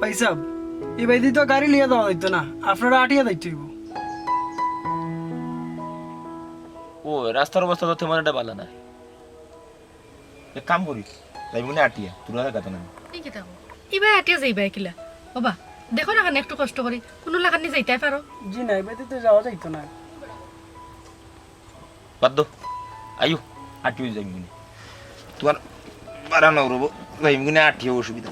ভাই সাহেব এই বাইদি তো গাড়ি লিয়ে দেওয়া দিত না, আপনারা আটিয়া দিতে হইব। ও রাস্তার অবস্থা তো তেমন একটা ভালো না। এক কাম করি, যাই মনে আটিয়া তোরা কথা না। ঠিকই থাকো এবার আটিয়া যাইবা কিলা বাবা, দেখো না কেন একটু কষ্ট করি কোনো লাগানি যাইতে পারো। জি না, এই বাইদি তো যাওয়া যাইত না। বাদ দো, আয়ু আটিয়ে যাই মনে তোমার বাড়ানো রব, যাই মনে আটিয়ে অসুবিধা।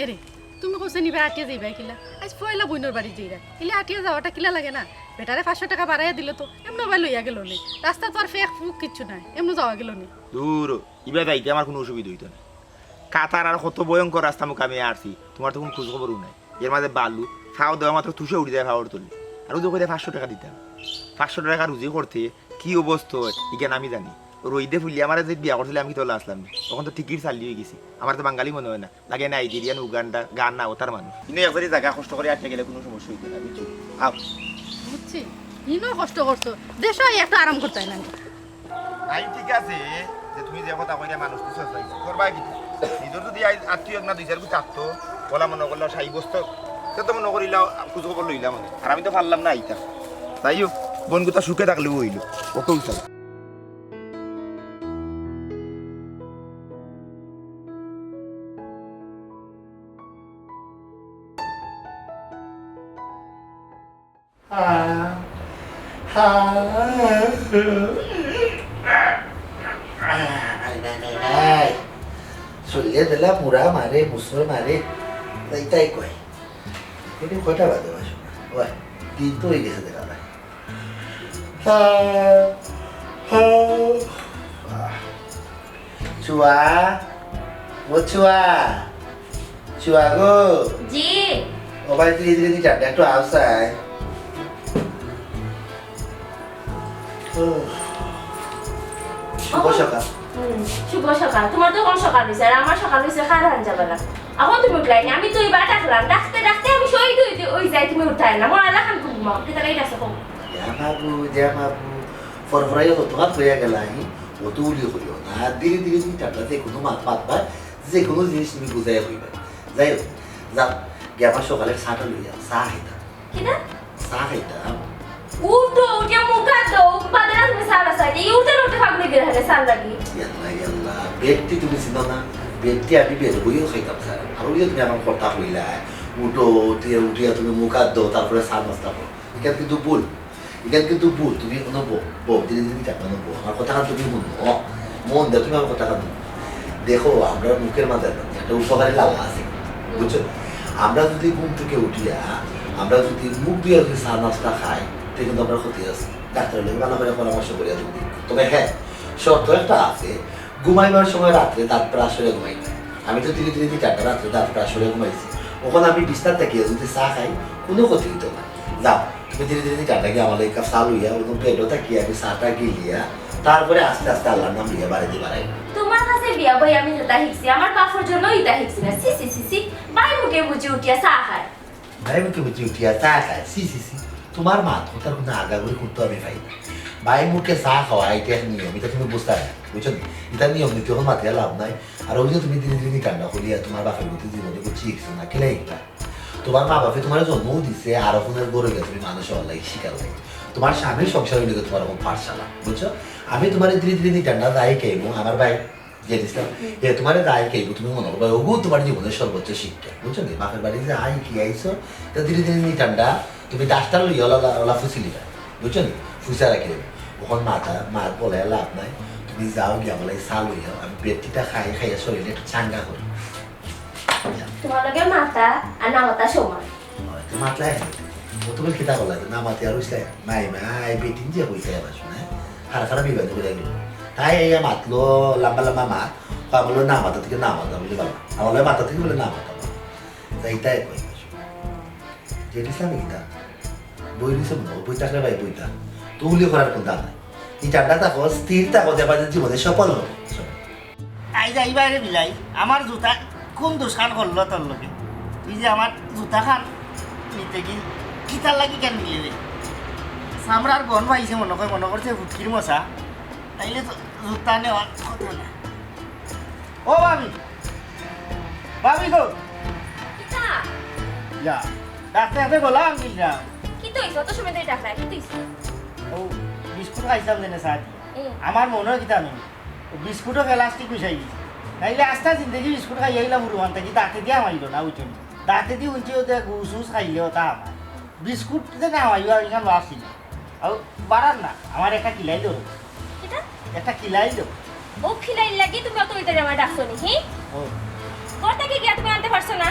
এরে তুমি কোসে নিবে আটিয়া যাইবা কিলা, আজ পয়লা বইনোর বাড়ি যাইরা এলে আটিয়া যাওয়াটা কিলা লাগে না। বেটারে 500 টাকা বাড়াইয়া দিল তো এমন ভাই লইয়া গেল নি, রাস্তা তো আর ফেক ফুক কিচ্ছু নাই, এমন যাওয়া গেল নি। দূর ইবা যাইতে আমার কোনো অসুবিধা হইতো না। কাতার আর কত ভয়ঙ্কর রাস্তা মুখ আমি আসছি, তোমার তো কোনো খোঁজ খবরও নাই। এর মাঝে বালু খাওয়া দেওয়া মাত্র তুষে উঠে যায় খাওয়ার তুলি, আর ওদের করে 500 টাকা দিতাম। 500 টাকা রুজি করতে কি অবস্থা হয় ইকেন আমি জানি। রইদে ফুলি আমার যে বিয়া করছিল আমি তো আসলাম না, তখন তো টিকিট চালিয়ে হয়ে গেছি। আমার তো বাঙালি মনে হয় না, লাগে নাইজেরিয়ান উগান্ডা গান না ওটার মানুষ। কিন্তু একবারই জায়গা কষ্ট করে আটকে গেলে কোনো সমস্যা হইতো না, বুঝছো? আও বুঝছি ইনো কষ্ট করছো, দেশে একটু আরাম করতে হয় না। নাই ঠিক আছে যে তুমি যে কথা কইরা মানুষ কিছু চাইছো করবা কি নিজের যদি আত্মীয় না 2-4 গুণ চাতো বলা মনে করলো সাই বস্তু সে তো মনে করিলাম খোঁজ খবর লইলাম মনে, আর আমি তো পারলাম না আইতা। তাই হোক বনগুতা সুখে থাকলেও হইল কত উৎসাহ। চলিয়ে দিলা মুড়া মারে মুসর মারে তাই কয় এটি কয়টা বাজে বাসো ওই দিন তো হয়ে গেছে দেখা যায়। চুয়া ও চুয়া চুয়া গো জি ও ভাই ধীরে ধীরে দিটা একটু আওসায়। শুভ সকাল। শুভ সকাল। তোমার তো কোন সকাল হয়েছে আর আমার সকাল হয়েছে খারান যাবেলা। এখন তুমি উঠলাই না, আমি তো এবার ডাকলাম, ডাকতে ডাকতে আমি শহীদ ওই যাই তুমি উঠাই না মনে আল্লাহ খান ঘুমা এটা এই আছে কম জামাবু ফরফরাইয়া তো তোমার হয়ে গেল আমি অত উলি হইও না ধীরে ধীরে তুমি টাকলা যে কোনো মাত পাতবা যে কোনো জিনিস তুমি বুঝাই হইবা। যাই হোক যাও গিয়ে আমার সকালে চাটা লই যাও, চা খাইতাম। কিনা চা খাইতাম। উঠো উঠে মুখা তো বাদে না তুমি সারা সাইডে উঠে উঠে ফাগুনি বের হলে সাল লাগি ইয়াল্লা ইয়াল্লা বেডটি তুমি চিনো না, বেডটি আমি বেড বইও খাইতাম স্যার। আর ওই যে তুমি আমার কথা হইলা উঠো উঠিয়া উঠিয়া তুমি মুখ হাত দাও তারপরে চা নাস্তা করো, এখান কিন্তু ভুল, এখান কিন্তু ভুল। তুমি কোনো বউ ধীরে ধীরে চাপা নেবো আমার কথা তুমি মন দেয় তুমি আমার কথা দেখো। আমরা মুখের মাঝে একটা উপকারী লাগা আছে বুঝছো। আমরা যদি ঘুম থেকে উঠিয়া আমরা যদি মুখ দিয়ে যদি চা নাস্তা খাই তাই কিন্তু আমরা ক্ষতি আছে, ডাক্তারের লোক ভালো করে পরামর্শ করিয়া যদি। তবে হ্যাঁ শর্ত একটা আছে, ঘুমাইবার সময় রাত্রে দাঁত ব্রাশ করে ঘুমাইতে। আমি তো ধীরে ধীরে 4টা রাত্রে দাঁত ব্রাশ করে ঘুমাইছি, ওখানে আমি বিস্তার থাকিয়ে যদি চা খাই কোনো ক্ষতি হইতো না। যাও তুমি ধীরে ধীরে 4টা গিয়ে আমার এই কাপ চা লইয়া ওরকম পেটও থাকিয়ে আমি চাটা গিলিয়া তারপরে আস্তে আস্তে আল্লাহর নাম লিয়া বাড়িতে বাড়াই। তোমার কাছে বিয়া বই আমি যেটা শিখছি আমার বাপর জন্য ইটা শিখছি না। সি সি সি সি বাই মুখে বুঝি উঠিয়া চা খায়। ভাই মুখে বুঝি উঠিয়া চা খায় সি সি সি তোমার মা কোথার কোনো আগাগুড়ি করতে আমি পাই না। ভাই মুখে চা খাওয়া এটা নিয়ম, এটা তুমি বুঝতে পারো বুঝছো। এটা নিয়ম নীতি এখন মাতিয়ে লাভ নাই। আর ওই যে তুমি ধীরে ধীরে কান্না করিয়া তোমার বাপের প্রতি জীবনে করছি শিখছো না কেলে এটা। তোমার মা বাপে তোমার জন্মও দিছে আর ওখানের গড়ে গেছে তুমি মানুষ অল্লাহ শিকার হয়ে তোমার স্বামীর সংসার হইলে তোমার এখন পাঠশালা বুঝছো। আমি তোমার ধীরে ধীরে কান্না দায় কেব আমার ভাই যে দিছিলাম এ তোমার দায় কেব তুমি মনে করবো ওগু তোমার জীবনের সর্বোচ্চ শিক্ষা বুঝছো। বাপের বাড়ি যে আই কি আইসো তা ধীরে ধীরে ঠান্ডা তুমি ডাক্তার লইয়া ওলা ফুসিলিবা বুঝছো নি ফুসা রাখি দেবে ওখান মার বলে লাভ নাই। তুমি যাও গিয়া বলে চা লইয়া আমি পেটিটা খাইয়া শরীরে একটু চাঙ্গা করি। তোমার লগে মাথা আর না মাথা সমান মাতলাই তুমি খেতা করলা না মাতি আর হইছে মাই মাই বেটিন যে হইছে আবার শুনে খারাপ খারাপ বিবাদ করে গেল তাই এই মাতলো লম্বা লম্বা মাত কয় বললো না মাথা থেকে না মাথা বলে বাবা আমার লয় মাথা থেকে বলে না মাথা এইটাই কই যে দিছিলাম এইটা বই দিছে মনে বই থাকলে ভাই বইটা তুলি করার কোন দাম নাই এই চারটা থাকো স্থির থাকো যে বাজে জীবনে সফল হবে আই যাই বাইরে বিলাই আমার জুতা কোন দোষখান করলো তোর লোকে তুই যে আমার জুতা খান নিতে কি কিতার লাগি কেন নিলে রে সামরার গন পাইছে মনে করছে ফুটকির মশা তাইলে তো জুতা নেওয়ার কথা না ও ভাবি ভাবি গো কিতা যা ডাক্তার হাতে গলাম কিনলাম কি তো হইছে অত সময় ধরে ডাকলা কি তো হইছে ও বিস্কুট খাইছিলাম জেনে সাথ আমার মনে হয় কিতা নেই বিস্কুটও প্লাস্টিক মিশাই দিছে নাইলে আস্তা জিন্দগি বিস্কুট খাই আইলাম উড়ুয়ান থেকে দাঁতে দিয়ে আমাইল না উঠুন দাঁতে দিয়ে উঁচি ওতে ঘুষ উস খাইলেও তা আমার বিস্কুট যে না আমাইল আমি এখান আসছি না আর বাড়ার না আমার একটা কিলাই দেবো কিতা একটা কিলাই দেবো ও খিলাই লাগি তুমি অত ইতারে আমার ডাকছো নি হি ও করতে কি গিয়া তুমি আনতে পারছো না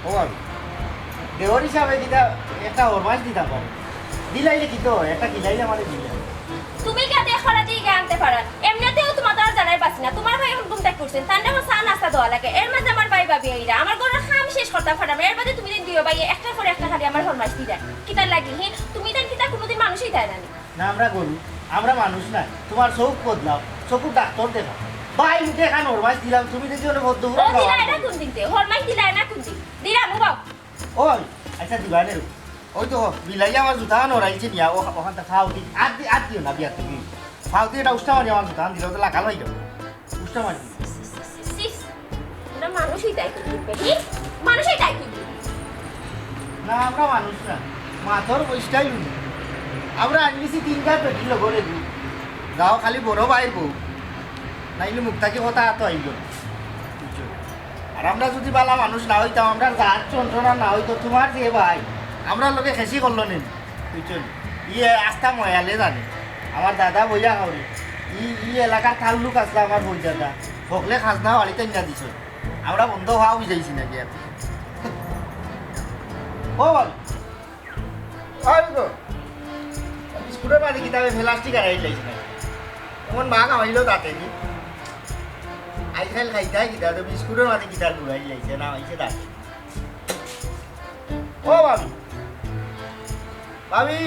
ও আমি দেওয়ার হিসাবে কিতা একটা হরমাস দিতাম পারে দিলাইলে কি তো একটা কিলাইলে আমার দিলাম তুমি কি আতে খরা দিয়ে গিয়ে আনতে পারো এমনিতেও তোমার তো আর জানাই পাচ্ছি না তোমার ভাই এখন ঘুমটা করছেন তার নাম চা নাস্তা দেওয়া লাগে এর মাঝে আমার ভাই ভাবি এইরা আমার ঘরের খাম শেষ করতাম ফাটাম এর মাঝে তুমি দিন দিও ভাই একটা পরে একটা খালি আমার হরমাস দিদা কিতার লাগি হি তুমি দেন কিতা কোনোদিন মানুষই দেয় না না আমরা গরু আমরা মানুষ না তোমার চোখ বদলাও চোখের ডাক্তার দেখা ভাই মুখে এখান হরমাস দিলাম তুমি যদি ওটা বদ্ধ ও দিলাই না কোন দিনতে হরমাস দিলাই না কোন দিন দিলা মুবাও ও আচ্ছা দিবানের ওই তো বিলাই আমার জুতা নড়াইছে নিয়া ওখান থেকে খাও দিই আর দিও না বিয়ার থেকে খাও দিয়ে এটা উষ্টা মারি আমার জুতা দিলে ওটা লাগাল হয়ে যাবে উষ্টা মারি সিস ওরা মানুষই তাই করবে হি মানুষই তাই করবে না আমরা মানুষ না মাথর বৈশটাই লুনি আমরা আনলিছি 3 পেটি লগরে দিই গাও খালি বড় বাইর বউ নাইলে মুক্তাকে কথা তো আইল আর আমরা যদি বালা মানুষ না হইতাম আমরা গাছ যন্ত্রণা না হইতো তোমার যে ভাই আমরা লোকে খেসি করলো নেন বুঝছেন ইয়ে আস্থা ময়ালে জানে আমার দাদা বইয়া খাওনি ই এলাকার কাল লোক আসলে আমার বই দাদা সকলে খাজনা বাড়িতে না দিছ আমরা বন্ধ হওয়া বুঝাইছি নাকি আর ও বল স্কুলের বাড়ি কিতাবে প্লাস্টিক আর লাইছে না এমন মা কামাইল তাতে কি আইখাল খাইতাই কিতা তো বিস্কুটের মাঝে কিতা ঘুরাই লাইছে না হইছে তাতে ও ভাবি ভাবি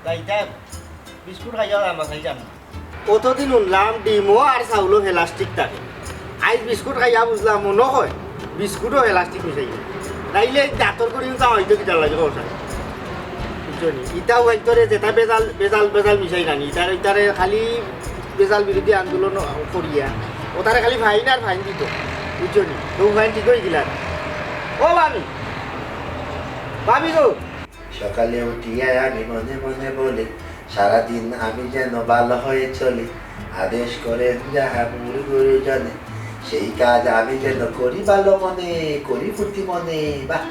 খাইতাই বিস্কুট খাইয়া আমার খাইতাম না কতদিন উনলাম ডিমও আর চাউলও প্লাস্টিক থাকে আইজ বিস্কুট খাইয়া বুঝলাম মনে হয় বিস্কুটও প্লাস্টিক মিশাই নাইলে দাঁতর করি যাওয়া হয়তো কিতা লাগে কথা বুঝছনি ইটাও একদরে যেটা বেজাল বেজাল বেজাল মিশাই নানি ইটারে খালি বেজাল বিরোধী আন্দোলন করিয়া ও তারে খালি ফাইন আর ফাইন দিত বুঝছনি তো ফাইন ঠিক হয়ে গেলাম ও ভাবি ভাবি গো সকালে উঠিয়া আমি মনে মনে বলি সারাদিন আমি যেন ভালো হয়ে চলি আদেশ করেন যাহা মূল গুরু জানে সেই কাজ আমি যেন করি ভালো মনে করি ফুর্তি মনে বাহ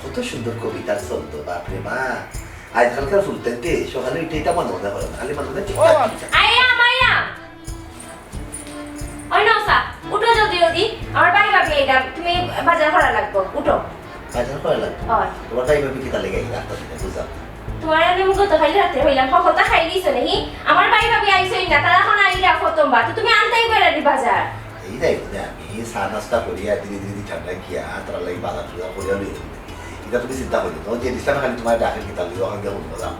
কত সুন্দর কবিতার ছন্দ বাপরে মা আজকালকার ফুলতেনতে সকালে উঠে এটা মনে মনে হয় খালি মনে মনে আইয়া মাইয়া ওই নসা উঠো জলদি জলদি আমার ভাই ভাবি এইটা তুমি বাজার করা লাগবে উঠো বাজার করা লাগবে হয় তোমার তাই ভাবি কিতা লেগে রাস্তা থেকে বুঝলাম তোমার আমি মুখ তো খাইলে রাতে হইলাম কখতা খাই দিছ নাহি আমার ভাই ভাবি আইছই না তারা এখন আইলা প্রথমবার তো তুমি আনতেই বেরা দি বাজার এই যাই বলে আমি চা নাস্তা করিয়া ধীরে ধীরে ঠান্ডা গিয়া তার লাগি বাজার পূজা করিয়া লই এটা তুমি চিন্তা করি তো যে দিছিলাম খালি তোমার ডাকের কিতা লই ওখান দিয়ে উঠবো যাও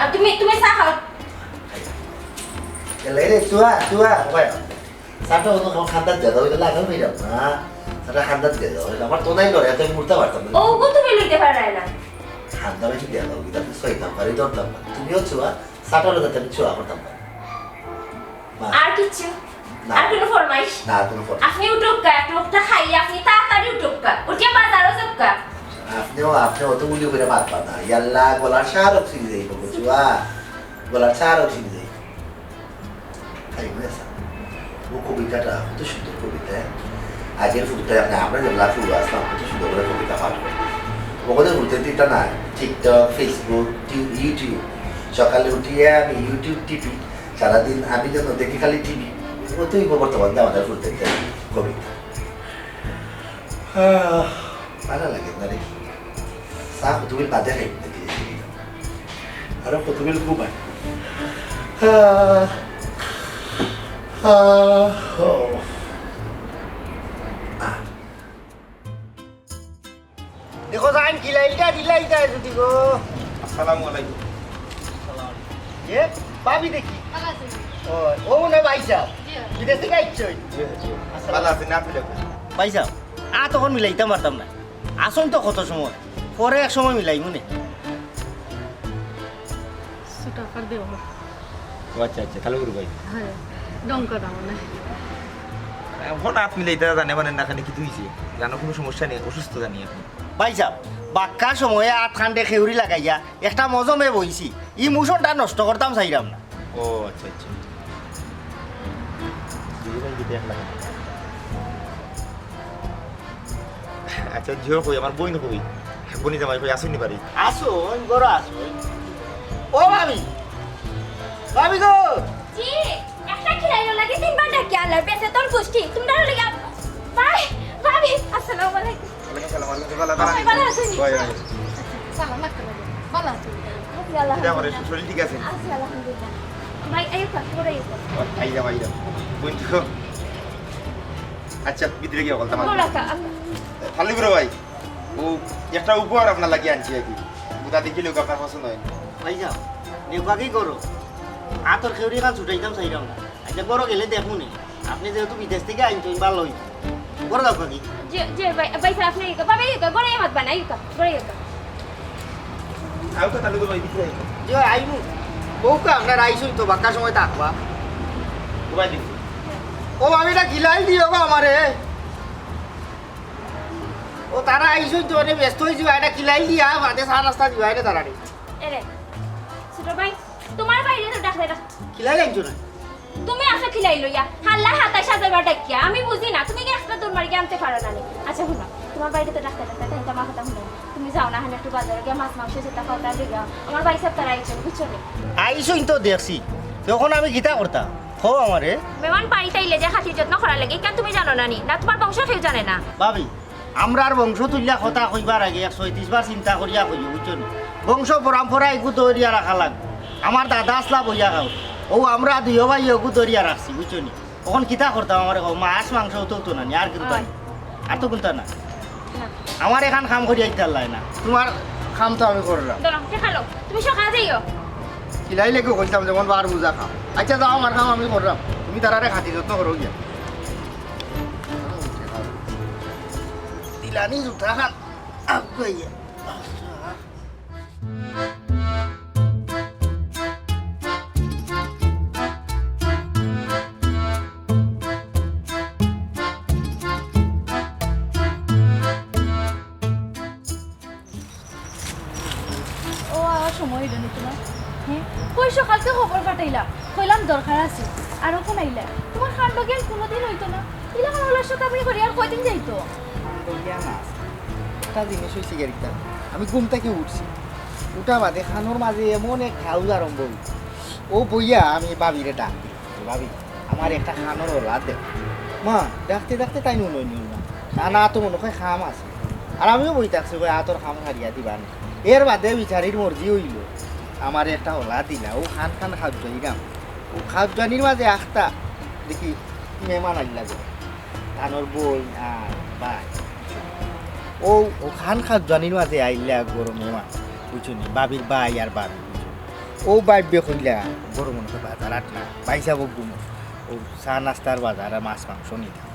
আর তুমি তুমি চা খাও lấy đây chua vậy sao đâu nó khăn đất để rồi nó lại nó bị động mà sao nó khăn đất để rồi nó bắt tối nay rồi tôi muốn tao bảo tao ও গো তুমি লইতে পারাই না khăn đó chỉ để rồi người ta cứ xoay tao phải đâu tao তুমি nhớ chua sao đâu là tao chua আমার tao mà আর কিছু আর কোনো ফরমাইশ না কোনো photo আপনি উঠুকা এক লোকটা খাই আপনি তাড়াতাড়ি উঠুকা উঠে বাজারও যাবকা আপনি অত মূল্য করে মারবা না ইয়াল্লা গলার সার অক্সিজেন দেই বলো চুয়া গলার সার অক্সিজেন দেই খাই বুঝেছা ও কবিতাটা কত সুন্দর কবিতা আগের ফুলটা আমরা যেগুলা ফুল আসলাম কত সুন্দর করে কবিতা পাঠ করি ওখানে ঘুরতে দিতে না টিকটক ফেসবুক ইউটিউব সকালে উঠিয়ে আমি ইউটিউব টিপি সারাদিন আমি যেন দেখি খালি টিভি ওতেই বর্তমান আমাদের ফুলতে কবিতা ভালো লাগে না রে সাপ তুমি বাদে খাই আরে কত বেল ঘুমাই দেখো যাইন খিলাইটা দিলাই যায় যদি গো আসসালামু আলাইকুম। এ ভাবি দেখি ও না ভাই সাহেব বিদেশ থেকে আইছই ভালো আছেন না আপনি? ভাই সাহেব তখন মিলাইতাম পারতাম না আসুন তো কত সময় পরে এক সময় মিলাই মনে সুটা কর দেও ও আচ্ছা আচ্ছা তাহলে গুরু ভাই হ্যাঁ ডং করা মানে হঠাৎ মিলে এটা জানে মানে না খানে কি হয়েছে জানো কোনো সমস্যা নেই, অসুস্থ জানি আপনি? ভাই সাহেব বাক্কা সময়ে খান্ডে খেউরি লাগাইয়া একটা মজমে বইছি ই মুসনটা নষ্ট করতাম চাইরাম না ও আচ্ছা আচ্ছা আচ্ছা ঝিও কই আমার বই কই বনি জামাই কই আসুনি পারি আসুন গরো আসুন ও ভাবি ভাবি গো জি একটা খিলাইলো লাগে তিনবার ডাকি আল্লাহ বেঁচে তোর গোষ্ঠী তোমরা লাগে বাই ভাবি আসসালামু আলাইকুম সবাই ভালো আছেন? সালাম লাগতে লাগে ভালো আছে আছি আল্লাহ এটা আমার শরীর ঠিক আছে? আছি আলহামদুলিল্লাহ ভাই এই করে এই আইরা আইরা বই তো আচ্ছা ভিতরে গিয়ে বলতাম বলো রাখা খালি করে ভাই ও একটা উপহার আপনার লাগিয়ে আনছি আর কি বুদা দেখিলে আপনার পছন্দ হয় ভাই সাহেব নেউকা কি করো তোর খেউরি খান ছুটাইতাম চাইরাম না আচ্ছা গরো গেলে দেখুন আপনি যেহেতু বিদেশ থেকে আইনছেন ভালো হই গরো দাও কি যে যে ভাই স্যার আপনি বাবা এই করে হাত বানাই করে আও তো তাহলে ভাই ভিতরে যে আইমু বউকা আপনার আইসুই তো বাক্কা সময় থাকবা ভাই দেখি ও ভাবিটা গিলাই দিও গো আমারে ও তারা আইসুই তো অনেক ব্যস্ত হয়েছি এটা গিলাই দিয়া বাদে চা নাস্তা দিবা এটা তারা নেই এরে ছোট ভাই তোমার বাইরে তো ডাকলে খিলাই আনছো না তুমি আসা খিলাই লইয়া হাল্লা হাতায় সাজাবার ডাকিয়া আমি বুঝি না তুমি কি একটা তোর মার্কে আনতে পারো না আচ্ছা শুনো তোমার বাইরে তো ডাক্তার তাই তোমার কথা শুনো তুমি যাও না হানে একটু বাজারে গিয়ে মাছ মাংস সেটা খাওয়া লইয়া আমার ভাই সাহেব তারা আইছেন বুঝছো না আইসুই তো দেখছি তখন আমি গীতা করতাম হো আমারে মেমান বাড়িতে আইলে যে খাতির যত্ন করা লাগে কেন তুমি জানো না নি না তোমার বংশ কেউ জানে না ভাবি আমরার বংশ তুলিয়া কথা কইবার আগে 136 বার চিন্তা করিয়া কই বুঝছো না বংশ পরম্পরা এগু তৈরিয়া রাখা লাগবে আমার দাদা আসলা বইয়া খাও ও আমরা দুই ভাই এগু তৈরিয়া রাখছি বুঝছো নি তখন কিতা করতাম আমার মাছ মাংস তো না আর কিন্তু আর তো কিন্তু না আমার এখান কাম করিয়া ইতার লাই না তোমার কাম তো আমি করলাম দরম খালো তুমি সকালে যাইও কিলাই লেগে কইতাম যেমন বার বুঝা খাও আচ্ছা যাও আমার কাম আমি করলাম তুমি তারারে খাতি যত্ন করো গিয়া দিলানি জুতা খান আগাইয়া ও আর সময় হইল নি তোমার হ্যাঁ কই সকালকে খবর পাঠাইলা কইলাম দরকার আছে আরো কোন আইলা তোমার খান্ড জ্ঞান কোনোদিন হইতো না ইলা হলার সাথে আমি করি আর কয়দিন যাইতো একটা জিনিস হয়েছে গেরিতা আমি ঘুম থেকে উঠছি উঠা বাদে খানোর মাঝে এমন এক খাউজ আরম্ভ হইছে ও বইয়া আমি বাবিরে ডাক দিই ভাবি আমার একটা খানোর ওলা দে মা ডাকতে ডাকতে তাই নুন নিল না না তো মনে হয় খাম আছে আর আমিও বই থাকছি ভাই তোর খাম হারিয়া দিবা না এর বাদে বিচারির মর্জি হইল আমার একটা ওলা দিলা ও খান খান খাদ্য দিলাম ও খাদ্যানির মাঝে আখতা দেখি মেহমান আইলা যায় ধানোর বই আর বাই ও খান খাদ্যানির মাঝে আইলা গরম মেহমান বুঝছো নি বাবির বাই আর বাবি ও বাইবে কইলা গরম মনে বাজার আট না বাইসা বকুম ও চা নাস্তার বাজার আর মাছ মাংস নিতাম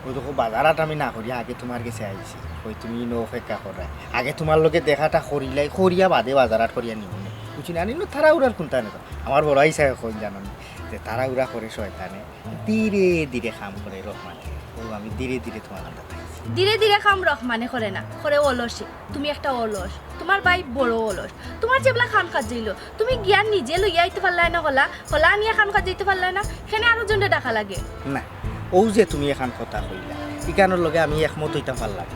ও দেখো বাজারাত আমি না করি আগে তোমার কাছে আইছি ওই তুমি নো অপেক্ষা করাই আগে তোমার লোকে দেখাটা করিলাই করিয়া বাদে বাজারাত করিয়া নিব না বুঝি না নিল তারা উড়ার কোনটা নেই আমার বড় আইসা কোন জানো যে তারা উড়া করে শয়তানে ধীরে ধীরে কাম করে রহমানে ও আমি ধীরে ধীরে তোমার কাছে পাইছি ধীরে ধীরে খাম রহমানে করে না করে অলসে তুমি একটা অলস তোমার ভাই বড় অলস তোমার যেবলা খান কাজ যাইল তুমি জ্ঞান নিজে লইয়া আইতে পারলাই না কলা আনিয়া খান কাজ যাইতে পারলাই না সেখানে আরো জনটা ডাকা লাগে না ও যে তুমি এখন কথা কইলা ইকানোর লগে আমি একমত হইতাম পারলাম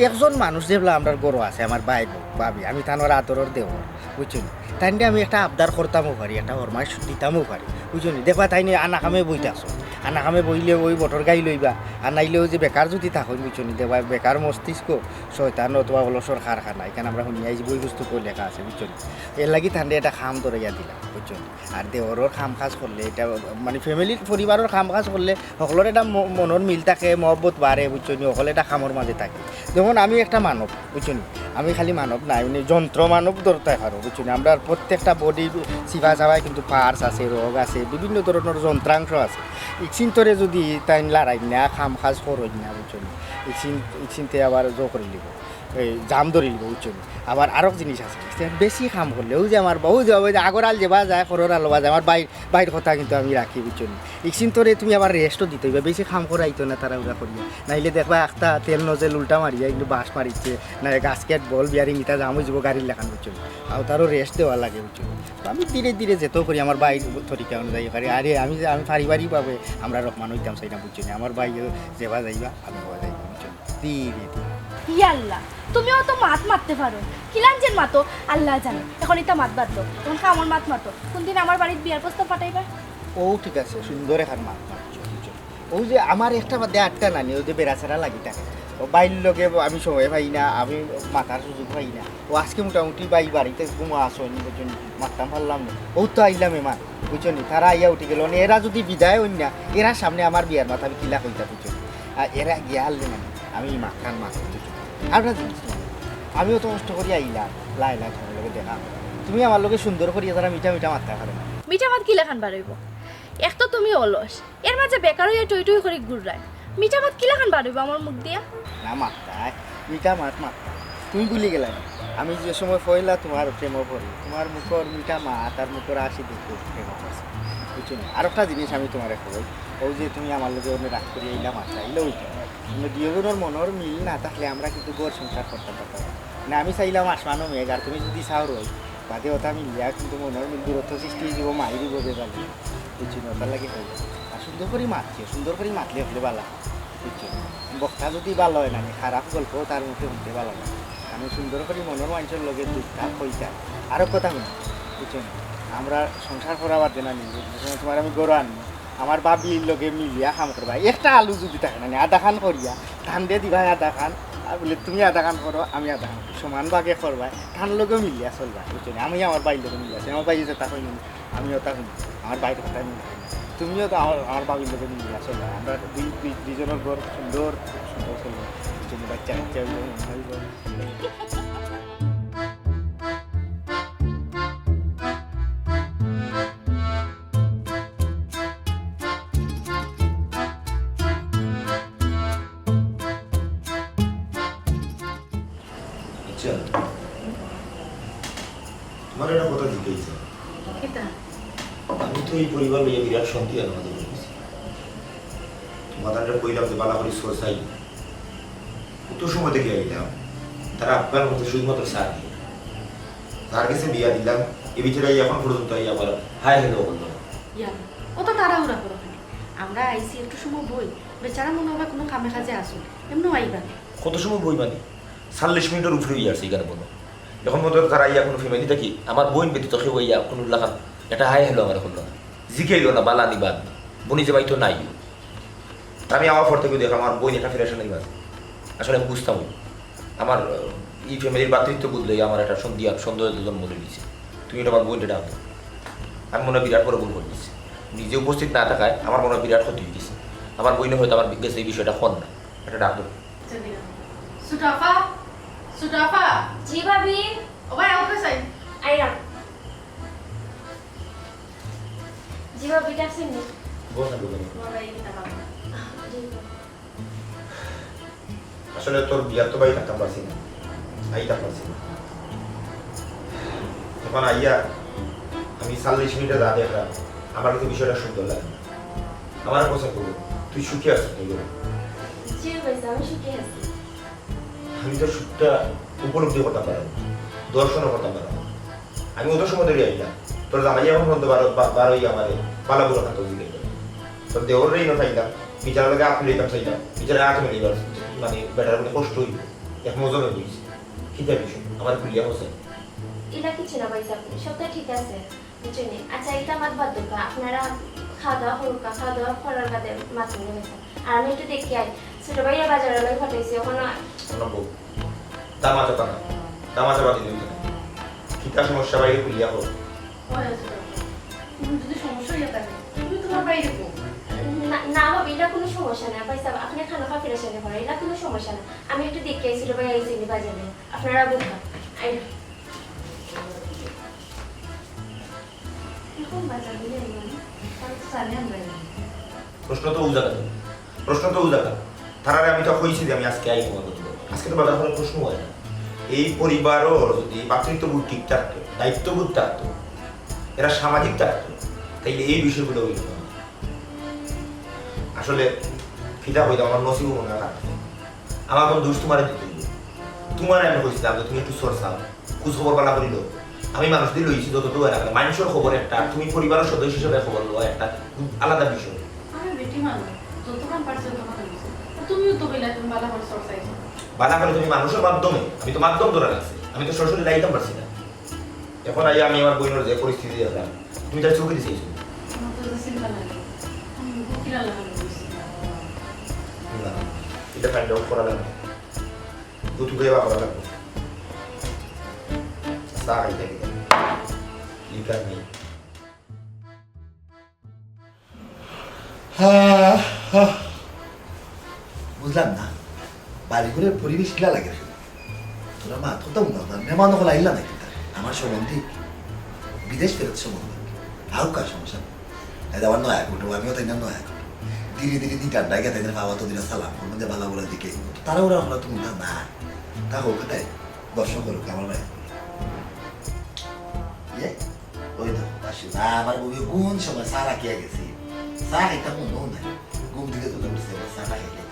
একজন মানুষ যেগুলা আমার গরু আছে আমার ভাই ভাবি আমি তানোর আদরের দেওয়ার বুঝছেন তাইনে আমি একটা আবদার করতামও পারি, একটা ফরমাইশ দিতামও পারি, বুঝলি? দেখবা তাইনে আনা কামে বইতে আসো, আনা কামে বইলে ওই বটর গাই লইবা, আর নাইলেও যে বেকার যদি থাকুন, বুঝলি? দেখবা বেকার মস্তিষ্ক শয়তান অথবা অলসর কারখানা, এখানে আমরা শুনি আইছি বই বস্তু কই লেখা আছে, বুঝলি? এর লাগি তান্ডে একটা খাম ধরাইয়া দিলাম, বুঝলি? আর দেওয়ারর খাম কাজ করলে এটা মানে ফ্যামিলির পরিবারের খাম কাজ করলে সকলের একটা মনের মিল থাকে, মহব্বত বাড়ে, বুঝলি? সকলে একটা খামর মাঝে থাকে। যেমন আমি একটা মানব, বুঝলি? আমি খালি মানব না, এমনি যন্ত্র মানব ধরতে পারো, বুঝলি? আমরা প্রত্যেকটা বডি চিবা চাবায় কিন্তু পার্স আছে, রোগ আছে, বিভিন্ন ধরনের যন্ত্রাংশ আছে। ইচিন্তরে যদি তাই লড়াই না খাম কাজ করই না, বুঝলি? ইচিনতে আবার জো করে নিব, এই জাম ধরে নিব, বুঝলি? আবার আরও জিনিস আছে, বেশি কাম করলে ওই যে আমার বহু যে আগরাল যাবা যায়, খররাল লওয়া যায়, আমার বাইর কথা কিন্তু আমি রাখি, বুঝলি? ইচিন্তরে তুমি আবার রেস্টও দিতে হইবে, বেশি কাম করাইতো না তারা ওরা করিয়া, নাইলে দেখবা একটা তেল নজেল উল্টা মারিয়া কিন্তু বাস মারিচ্ছে না, গাছকেট বল বিয়ারিং ইটা জাম হয়ে যাব গাড়ির লেখান, বুঝলি? আর তারও রেস্ট দেওয়া লাগে, বুঝলি? আমি ধীরে ধীরে যেত করি আমার বাইর তরিকা অনুযায়ী পারি। আরে আমি পারিবারিকভাবে আমরা রকমান হইতাম চাই না, বুঝলি? আমার বাই যেবা যাইবা আমি হওয়া যাইবা, বুঝলি? ধীরে ধীরে। ইয়াল্লা তুমিও তো মাত মারতে পারো, কিলাঞ্জের মাতো আল্লাহ জানে। এখন এটা মাত বাদ দাও, এখন আমার মাত মাতো। কোনদিন আমার বাড়ির বিয়ার প্রস্তাব পাঠাইবা? ও ঠিক আছে, সুন্দর এখন মাত মারছো, বুঝলি? ওই যে আমার একটা বাদে আটটা নানি, ওই যে বেড়াচেরা লাগি থাকে, ও বাইর লোকে আমি সময় পাই না, আমি মাথার সুযোগ পাই না। ও আজকে মোটামুটি বাড়িতে ঘুমা আসনি, বুঝলি? মারতাম পারলাম না, ও তো আইলাম এমার, বুঝলি? তারা আইয়া উঠে গেল, এরা যদি বিদায় হই না, এরা সামনে আমার বিয়ার মাথা আমি কিলা কইতা, বুঝলি? আর এরা গিয়া আনলে মানে আমি মাথার মাথা, বুঝলি? আর একটা জিনিস আমিও তো কষ্ট করি আইলাম, লাই তোমার লোকে দেখা, তুমি আমার লোকে সুন্দর করিয়া তারা মিঠা মিঠা মারতে পারো না। মিঠা মাত কিলা খান বাড়াইব? এক তো তুমি অলস, এর মাঝে বেকার হইয়া টই টই করে ঘুরায়। মিঠা মাত কিলা খান বাড়াইব আমার মুখ দিয়া? না মাত্রায় মিঠা মাত্রা তুমি ভুলে গেলে না, আমি যে সময় পয়লা তোমার প্রেম পড়ি, তোমার মুখর মিঠা মাত আর মুখর আসি দেখে প্রেম করছে, বুঝছো না? আর একটা জিনিস আমি তোমার কই, ওই যে তুমি আমার লোকে অন্য রাগ করিয়া ইলা মাত্রা ইলা ওইটা দুজনের মনের মিল না থাকলে আমরা কিন্তু গড় সংসার করতে পারতাম না। আমি চাইলাম আসমানো মেঘ, আর তুমি যদি চাও রই বাদে ওটা মিলিয়া কিন্তু মনের মিল দূরত্ব সৃষ্টি দিব, মাই দিব বেবালি, বুঝছি না? ওটার লাগে হইব। আর সুন্দর করে মাতছে, সুন্দর করে মাতলে হলে ভালো, বুঝছো? বক্তা যদি ভালো হয় না, খারাপ গল্প তার মুখে শুনতে ভালো না। আমি সুন্দর করে মনের মানুষের লগে দুধটা কইতা আরও কথা শুনি, বুঝছো না? আমরা সংসার করাবার জন্য নিব, তোমার আমি গরু আনবো, আমার বাবির লগে মিলিয়া কাম করবা। একটা আলু যদি থাকে না, আধা খান করিয়া ধান দিয়ে দিবা, আধা খান আর বলে তুমি আধা খান করো, আমি আধা খান, সমান ভাগে করবা, ধান লগে মিলিয়া চলবা, বুঝছো না? আমি আমার বাইর লগে মিলিয়া আছি, আমার বাইরে যেটা হইনি আমিও তা শুনি, আমার বাইরের কথা আমি তুমিও তো আমার বাবির লগে মিলিয়া চলবা। আমরা দুজনের ঘর সুন্দর সুন্দর চলবো, বুঝছো? বাচ্চা কাচ্চা হইব। তোমার একটা কথা জিজ্ঞেস, আমি তো এই পরিবার লইয়া বিরাট শান্তি আমাদের বলেছি, তোমাদের কইলাম যে বালা করি সোসাই কত সময় থেকে আইলাম, তারা আপনার মধ্যে শুধুমাত্র সার দিয়ে তার কাছে বিয়া দিলাম, এ বিচারে এখন পর্যন্ত আবার হাই হ্যালো বললো। অত তাড়াহুড়া করো কেন? আমরা আইসি একটু সময় বই, বেচারা মনে হবে কোনো কামে কাজে আসুন, এমনি আইবা। কত সময় বই মানে 40 মিনিটের উপরে হয়ে আসছে এখানে বলো। এখন মতো তারা ইয়া কোনো ফ্যামিলি থাকি আমার বোন ব্যতীত কেউ ইয়া কোনো লাগান এটা হাই হ্যালো আমার হলো না, জিখাইল না, বালা নিবাদ না, বনি যে বাইতো নাই। আমি আমার ফর থেকে দেখো আমার বোন একটা ফেরাশন নিবাদ, আসলে আমি বুঝতাম আমার এই ফ্যামিলির ভাতৃত্ব বুঝলে আমার একটা সন্দেহ জন্ম নিয়েছে। তুমি এটা আমার বোনটা ডাকো, আমি মনে হয় বিরাট বড় ভুল করে দিচ্ছি, নিজে উপস্থিত না থাকায় আমার মনে হয় বিরাট ক্ষতি হয়ে গেছে। আমার বোনে হয়তো আমার গেছে এই বিষয়টা ফোন না, এটা ডাকো। সুটাফা সুটাফা জি ভাবি। ও ভাই ওকে সাই আইরাম। জি ভাবি ডাকছেন নি? বসা বলো। ভাই এটা বাবা আসলে তোর বিয়ার তো বাড়ি থাকতাম পারছি না, আইতাম পারছি না। তখন আইয়া আমি 40 মিনিটে যা দেখলাম আমার কিন্তু বিষয়টা সুন্দর লাগে না। আমার কথা বলবো তুই সুখী আছিস তুই? জি ভাই আমি সুখী আছি। আমি তোর সুখটা উপলব্ধি করতে পারবো, দর্শনও করতে পারবো। আমি ওদের সময় ধরে আইলাম, তোর জামাই এখন পর্যন্ত বারোই আমার পালাগুলো খাতো দিকে তোর দেওয়ার রেই নথাইলাম, বিচার লাগে আপনি রেতাম চাইলাম, বিচারে আট মিনিট মানে বেটার মানে কষ্ট হইব, এক মজা হয়ে গেছে। কি যাবি আমার কুলিয়া হোসেন এটা কিছু না ভাই সাহেব, সবটা ঠিক আছে বুঝছেন। আচ্ছা এটা মাত বাদ দেবো, আপনারা খাওয়া দাওয়া করুক, খাওয়া দাওয়া করার বাদে মাত নিয়ে গেছেন। আর আমি একটু দেখি আই, ছোট ভাইয়া বাজারে লই পাঠাইছি, ওখানে দামাচা টানা দামাচা বাতি দিতে কিতা সমস্যা বাইরে খুলিয়া হোক তুমি যদি সমস্যা হইয়া থাকে তুমি তোমার বাইরে পো। না ভাবি এটা কোনো সমস্যা না ভাই সাহেব, আপনি খানা খা ফেরেছেন করে, এটা কোনো সমস্যা না। আমি একটু দেখি আই ছোট ভাইয়া এই চিনি বাজারে, আপনারা বুঝবেন। এখন বাজার দিয়ে সামনে আমরা প্রশ্ন তো উজাগা তারারে আমি তো কইছি যে আমি আজকে আই তোমার কথা আজকে তো বাজার কোনো প্রশ্ন হয় না। এই পরিবারও যদি মাতৃত্ববোধ ঠিক থাকতো, দায়িত্ববোধ থাকতো, এরা সামাজিক থাকতো, তাইলে এই বিষয়গুলো হইল না। আসলে খিদা হইতো আমার নসিব মনে রাখতো, আমার কোনো দোষ তোমার দিতে হইল। তোমার আমি কইছিলাম যে তুমি একটু সরসাও খোঁজ খবর পালা করিল, আমি মানুষ দিয়ে লইছি যত দূর রাখলে মানুষের খবর একটা, তুমি পরিবারের সদস্য হিসেবে খবর লওয়া একটা খুব আলাদা বিষয়। আমি বেটি মানুষ, যতক্ষণ পারছো ততক্ষণ দিছো। তুমিও তো কইলা তুমি ভালো করে সরসাইছো। বাধা করে তুমি মানুষের মাধ্যমে, আমি তো মাধ্যম ধরে রাখছি, আমি তো সরাসরি লাইতাম পারছি না। এখন আই আমি আমার বইনের যে পরিস্থিতি দেখলাম, তুমি তার চোখে দিয়েছো আমার তো চিন্তা লাগে, আমি কিলা লাগানো বলছি। না, এটা ফাইন্ড আউট করা লাগবে, দুটো দেওয়া করা লাগবে। সাই থেকে লিকার নেই। বুঝলাম না বাড়ি করে পরিবেশ কিলা লাগে রে? তোরা মা তো মেহমান হল আইলা নাকি তার আমার সম্বন্ধে বিদেশ ফেরত সম্বন্ধে আরও কার সমস্যা আমার নয়া কোটো আমিও তাই না নয়া কোটো ধীরে ধীরে দিন টান্ডায় গেছে পাওয়া তো দিলে সালাম করবেন যে বালা বলা দিকে তারা ওরা হলো তুমি না তা হোক তাই দর্শন করুক আমার ভাই ওই তো আসি না আমার বউ কোন সময় সারা কে গেছি সারা এটা মনেও নাই ঘুম থেকে তুলে উঠছে সারা খেলে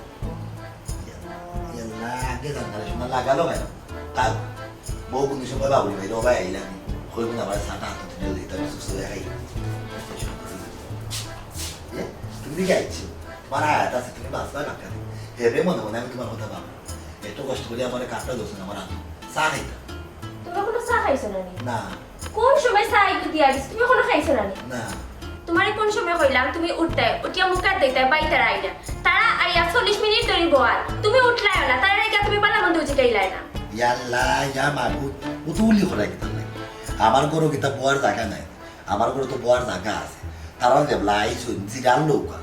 আগে জানতাম শোনা লাগালো কেন তার বউ কোনো সময় বাবুরি ভাই রবাই আইলাম কই কোন আবার সাটা হাত তুলে দিতে আমি সুস্থ দেখাই তুমি দিকে আইছো তোমার আয়াত আছে তুমি বাঁচবা কাকা হেবে মনে মনে আমি তোমার কথা ভাবো এত কষ্ট করে আমার কাপটা দোষ না আমার আনো চা খাইতা তোমরা কোনো চা খাইছো না নি? না কোন সময় চা একটু দিয়া দিস, তুমি কোনো খাইছো না নি? না তোমারে কোন সময় কইলাম তুমি উঠতে উঠিয়া মুখ কাট দিতে বাইতার আইডা, তারা আইয়া 40 মিনিট ধরে বোয়ার, তুমি উঠলাই না, তারা রেখে তুমি পালা মন্দ উচিটাইলাই না। ইয়াল্লা ইয়া মাগুত উতুলি হলাই কিতা নাই আমার গরু কিতা বোয়ার জায়গা নাই, আমার গরু তো বোয়ার জায়গা আছে, তারা যেবলা আইসুন জিরাল লৌকা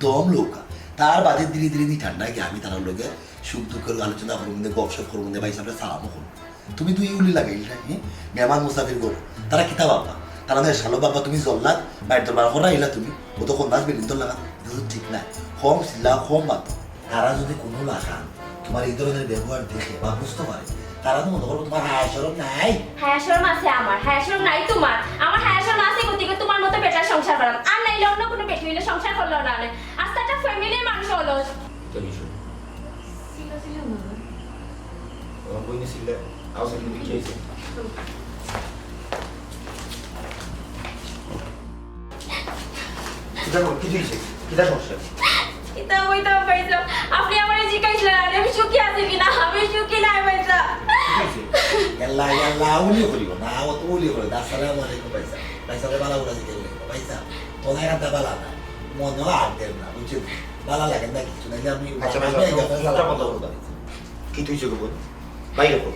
দম লৌকা তার বাদে ধীরে ধীরে দি ঠান্ডা গিয়ে আমি তার লগে সুখ দুঃখের আলোচনা করবো গপসপ করবো ভাই সামনে সালামও করবো তুমি তুই উলি লাগাইল নাকি মেহমান মুসাফির করো তারা কিতা বাবা তারা শালো বাবা তুমি জল্লাদ বাইর দরবার করা আইলা তুমি ও তো কোন নাচ বেরিন তোর লাগা ঠিক নাই কম শিলা কম বাপ তারা যদি কোনো লাগান তোমার এই ধরনের ব্যবহার দেখে বা বুঝতে পারে তারা তো মনে করবো তোমার হায় সরম নাই। হায়া শরম আছে আমার, হায়া শরম নাই তোমার, আমার হায়া শরম আছে গতিকে তোমার মতো বেটার সংসার করাম, আর নাইলে অন্য কোনো বেটি হইলে সংসার করলো না। আস্তে একটা ফ্যামিলির মানুষ হলো। তো বিষয় আমার বই নিছিলে আও সেদিন দিকে আইছে কি হয়েছে কিটা সমস্যা এটা হইতে পাইছো আপনি আমারে জিজ্ঞাসা আমি সুখী আছি কিনা, আমি সুখী নাই পাইছা। ইয়াল্লা ইয়াল্লা উলি করিব না ও তো উলি করে আসসালামু আলাইকুম পয়সা পয়সা বালা উলা দিকে পয়সা তোলা একটা বালা না মনে আর দেন না বুঝছো বালা লাগে না কিছু না আমি আচ্ছা বন্ধ করব কি তুই চোখ বল বাইরে বল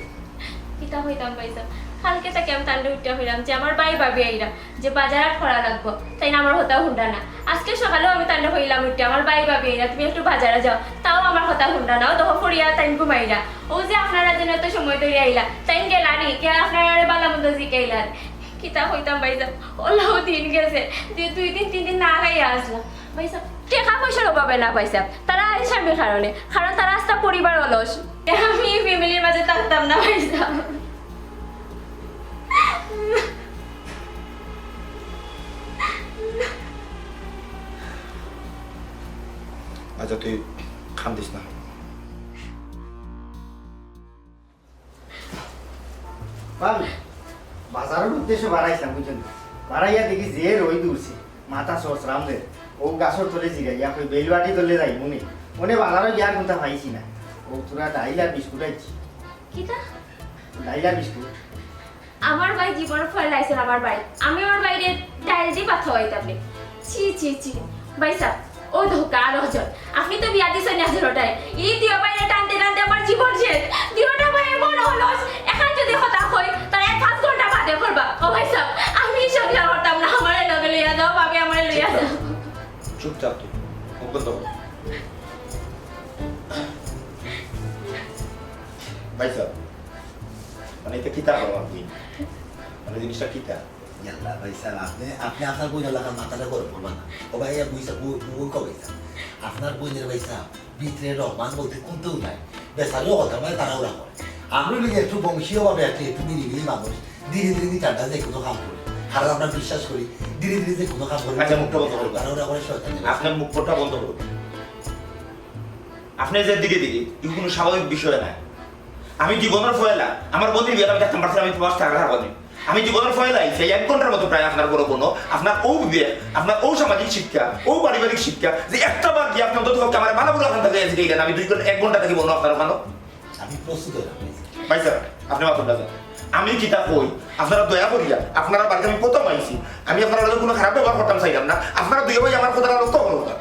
এটা হইতাম পাইছা কালকে তাকে আমি তান্ডে উঠতে হইলাম যে আমার বাই ভাবি আইরা যে বাজার আর করা লাগবো, তাই না আমার হতা হুন্ডা না। আজকে সকালেও আমি তান্ডে হইলাম উঠতে আমার বাই ভাবি আইরা তুমি একটু বাজারে যাও, তাও আমার হতা হুন্ডা না। ও দহ করিয়া তাই ঘুমাইরা ও যে আপনারা যেন এত সময় ধরে আইলা তাই গেলানি কে আপনারা বালা মন্দ জিকাইলার কিতা হইতাম পাইছা ওলাও দিন গেছে যে 2 দিন 3 দিন না খাইয়া আসলাম পাইছা টাকা পয়সার অভাবে না পাইছা তারা স্বামীর কারণে, কারণ তারা আস্তা পরিবার অলস, আমি ফ্যামিলির মাঝে থাকতাম না পাইছা। আচ্ছা তুই খান দিস না বাজারের উদ্দেশ্যে বাড়াইছিলাম বুঝছেন, বাড়াইয়া দেখি যে রই দূরছি মাথা সস রামলে ও গাছর তলে জিগাইয়া কই বেলবাটি তলে যাই মনে বাজারে গিয়ার কোনটা পাইছি না, ও তোরা ডাইল আর বিস্কুট আইছি কিতা ডাইল আর বিস্কুট আমার ভাই জীবন ফলাইছেন আমার ভাই আমি আমার বাইরে ডাইল দিয়ে ভাত খাওয়াইতাম নি ছি ছি ছি ভাই সাহেব ও ধোকা আর হজন আপনি তো বিয়া দিছেন হাজারটায় এই দিও বাইরে টানতে টানতে আমার জীবন শেষ দিওটা ভাই এমন অলস এখন যদি হতা হয় তার 1-5 ঘন্টা বাদে করবা ও ভাই সাহেব আমি সংসার করতাম না আমারে লগে লইয়া দাও ভাবি আমারে লইয়া দাও চুপচাপ তুই মুখ বন্ধ কর ভাই সাহেব মানে এটা কিতা করো আপনি মানে জিনিসটা কিতা ইয়াল্লা ভাই স্যার আপনি আপনার বই এলাকার মাথাটা গরম করবেন না ও ভাই বুঝছা বই কবে আপনার বইনের ভাই স্যার ভিতরে রহমান বলতে কোনতেও নাই বেসারও কথা মানে তারা ওরা করে আমরা লিগে একটু বংশীয়ভাবে একটু নিরিবিলি মানুষ ধীরে ধীরে চারটা যে কোনো কাম করি কারণ আমরা বিশ্বাস করি ধীরে ধীরে যে কোনো কাম করি আচ্ছা, মুখটা বন্ধ করো। তারা ওরা করে শয়তান আপনার মুখটা বন্ধ করুন আপনি যে দিকে দিকে এই কোনো স্বাভাবিক বিষয় না আমি জীবনের ফয়লা আমার বন্ধু বিয়ে আমি দেখতাম পারছি আমি তোমার টাকা বলি আমি জীবনের ফয়লাই সেই 1 ঘন্টার মতো প্রায় আপনার বড় কোনো আপনার ও বিবেক আপনার ও সামাজিক শিক্ষা ও পারিবারিক শিক্ষা যে একটা বার গিয়ে আপনার অন্তত আমার ভালো বলে ওখান থেকে এসে গেলেন আমি 2 ঘন্টা 1 ঘন্টা থেকে বলবো আপনার ওখানে আমি প্রস্তুত হলাম ভাই স্যার আপনি মাত্র যান আমি কিতা কই আপনারা দয়া করিয়া আপনারা বাড়িতে আমি প্রথম আইছি আমি আপনারা কোনো খারাপ ব্যবহার করতাম চাইলাম না আপনারা দুই ভাই আমার কথাটা লক্ষ্য করো না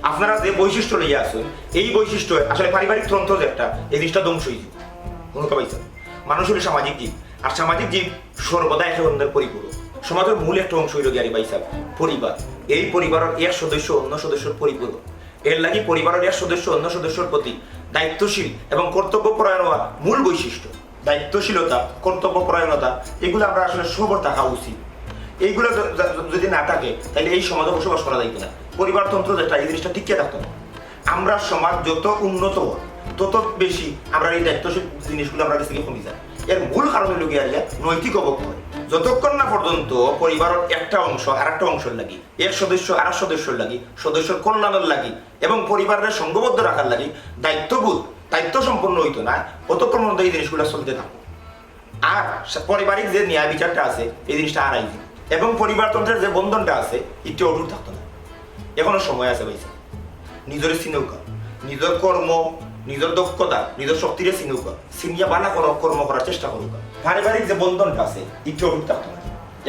আপনারা যে বৈশিষ্ট্য নিয়ে আসুন এই বৈশিষ্ট্য আসলে পারিবারিক তন্ত্র যে একটা এই জিনিসটা ধ্বংস হয়েছে কোনো পাইছেন মানুষ হলো সামাজিক জীব আর সামাজিক জীব সর্বদা একটা অন্যের পরিপূরক সমাজের মূল একটা অংশ হইল গিয়ারি ভাই সাহেব পরিবার এই পরিবারের এক সদস্য অন্য সদস্যের পরিপূরক এর লাগি পরিবারের এক সদস্য অন্য সদস্যের প্রতি দায়িত্বশীল এবং কর্তব্যপরায়ণ হওয়া মূল বৈশিষ্ট্য দায়িত্বশীলতা কর্তব্যপরায়ণতা এগুলো আমরা আসলে সবর থাকা উচিত এইগুলো যদি না থাকে তাহলে এই সমাজে বসবাস করা যাইত না পরিবারতন্ত্র যেটা এই জিনিসটা টিকে থাকতো না আমরা সমাজ যত উন্নত হয় তত বেশি আমরা এই দায়িত্বশীল জিনিসগুলো আমরা কাছ থেকে কমে যায় এর মূল কারণ হলো গিয়ে নৈতিক অবক্ষয় যতক্ষণ না পর্যন্ত পরিবারের একটা অংশ আর একটা অংশের লাগি এক সদস্য আর সদস্যের লাগি সদস্যের কল্যাণের লাগি এবং পরিবারের সঙ্গবদ্ধ রাখার লাগি দায়িত্ববোধ দায়িত্ব সম্পন্ন হইতো না ততক্ষণ মধ্যে এই জিনিসগুলো চলতে থাকো আর পারিবারিক যে ন্যায় বিচারটা আছে এই জিনিসটা আর আইজি এবং পরিবারতন্ত্রের যে বন্ধনটা আছে একটু অটুট থাকতো না এখনো সময় আছে ভাইসা নিজের চিনৌকা নিজের কর্ম নিজের দক্ষতা নিজের শক্তিরে চিনৌকা চিনিয়া বানা করো কর্ম করার চেষ্টা করুক পারিবারিক যে বন্ধনটা আছে একটু অটুট থাকতো না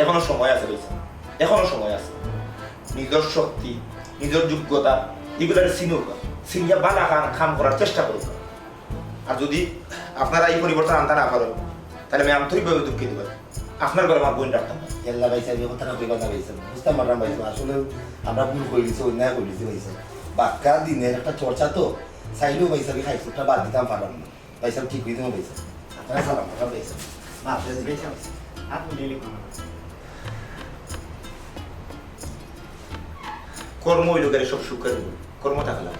এখনো সময় আছে ভাইসা এখনো সময় আছে নিজের শক্তি নিজের যোগ্যতা এগুলোর চিনৌকা চিনিয়া বানা খাম করার চেষ্টা করুক আর যদি আপনারা এই পরিবর্তন আনতে না পারেন তাহলে আমি আন্তরিকভাবে দুঃখিত পাই আপনার ঘরে আমার বোন রাখতাম না কেল্লা ভাইসা এই কথাটা কইবা না ভাইসা বুঝতাম পারলাম ভাইসা আসলে আমরা ভুল করে দিছি অন্যায় করে দিছি ভাইসা বাক্কা দিনের একটা চর্চা তো চাইলেও ভাইসা খাইছোটা বাদ দিতাম পারলাম না ভাইসা ঠিক হয়ে দেবো ভাইসা আপনারা সালাম পাঠাম ভাইসা মা আপনার ভাইসা আপনি ডেলি কর্ম ওই লোকের সব সুখের কর্ম থাকলাম